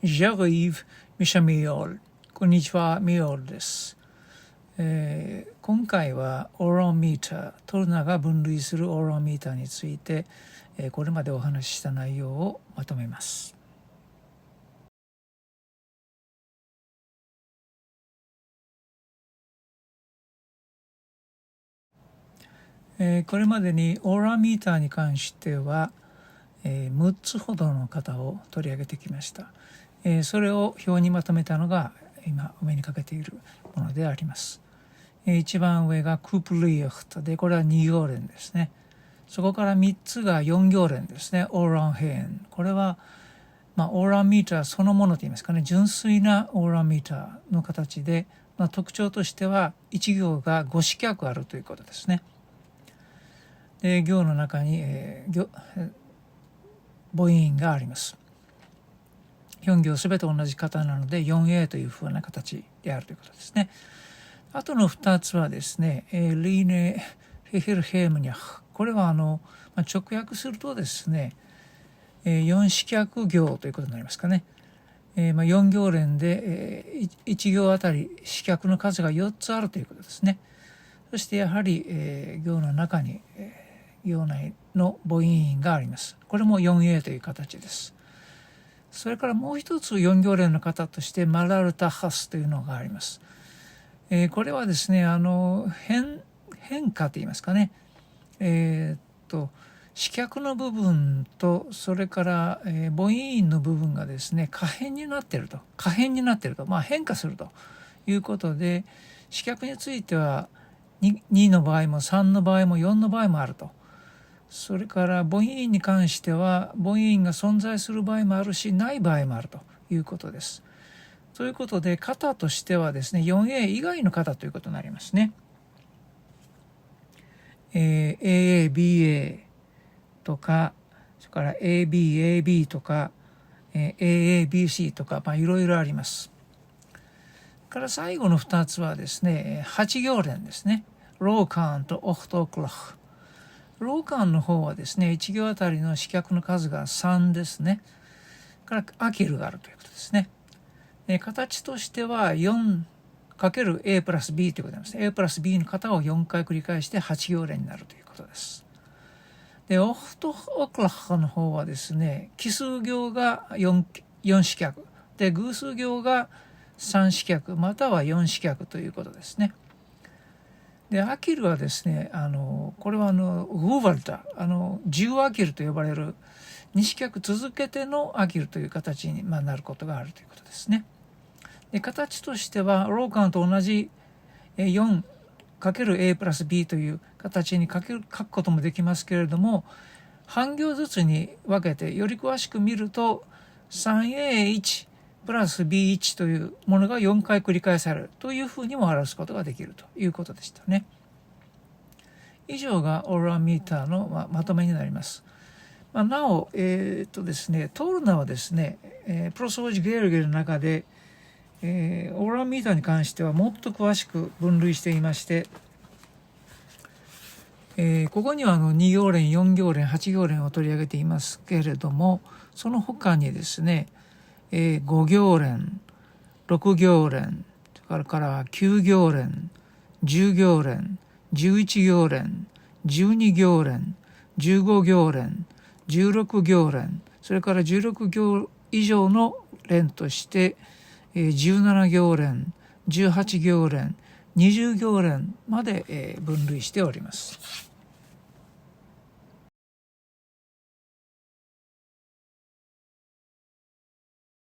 J'arrive, Mishamiol。こんにちは、ミオルです。今回はオーランミーター、トルナが分類するオーランミーターについて、これまでお話しした内容をまとめます。これまでにオーランミーターに関しては、6つほどの型を取り上げてきました。それを表にまとめたのが今お目にかけているものであります。一番上がクープリーフトで、これは2行連ですね。そこから3つが4行連ですね。オーランヘーン、これは、オーランミーターそのものといいますかね、純粋なオーランミーターの形で、特徴としては1行が5四脚あるということですね。で、行の中に、母音があります。4行すべて同じ型なので 4A というふうな形であるということですね。あとの2つはですね、リーネ・ヘヘルヘームニャフ、これは直訳するとですね、4四脚行ということになりますかね。4行連で、1行あたり四脚の数が4つあるということですね。そしてやはり、行の中に、行内の母音があります。これも 4A という形です。それからもう一つ4行連の型としてマラルタハスというのがあります。これはですね、変化といいますかね、四脚の部分とそれから、母音の部分がですね可変になっていると、変化するということで、四脚については 2の場合も3の場合も4の場合もあると。それから母音に関しては母音が存在する場合もあるし、ない場合もあるということです。ということで型としてはですね、4A 以外の型ということになりますね。AA、BA とか、それから AB、AB とか、AA、BC とか、いろいろあります。から最後の2つはですね、8行連ですね。ローカーンとオフトクラフ。ローカーンの方はですね、1行あたりの四脚の数が3ですね。からアキルがあるということですね。形としては 4×A プラス B ということになります。A プラス B の型を4回繰り返して8行連になるということです。で、オフトオクラハの方はですね、奇数行が 4四脚で、偶数行が3四脚または4四脚ということですね。で、アキルはですね、これはウーバルタ、10アキルと呼ばれる2四脚続けてのアキルという形になることがあるということですね。で、形としてはローカンと同じ 4×A プラス B という形に書くこともできますけれども、半行ずつに分けてより詳しく見ると 3A1 プラス B1 というものが4回繰り返されるというふうにも表すことができるということでしたね。以上がオーランミーターのまとめになります。なお、ですね、トルナはですね、プロソージ・ゲルゲルの中で、オーランミーターに関してはもっと詳しく分類していまして、ここには2行連、4行連、8行連を取り上げていますけれども、その他にですね、5行連、6行連、それから9行連、10行連、11行連、12行連、15行連、16行連、それから16行以上の連として17行連、18行連、20行連まで分類しております。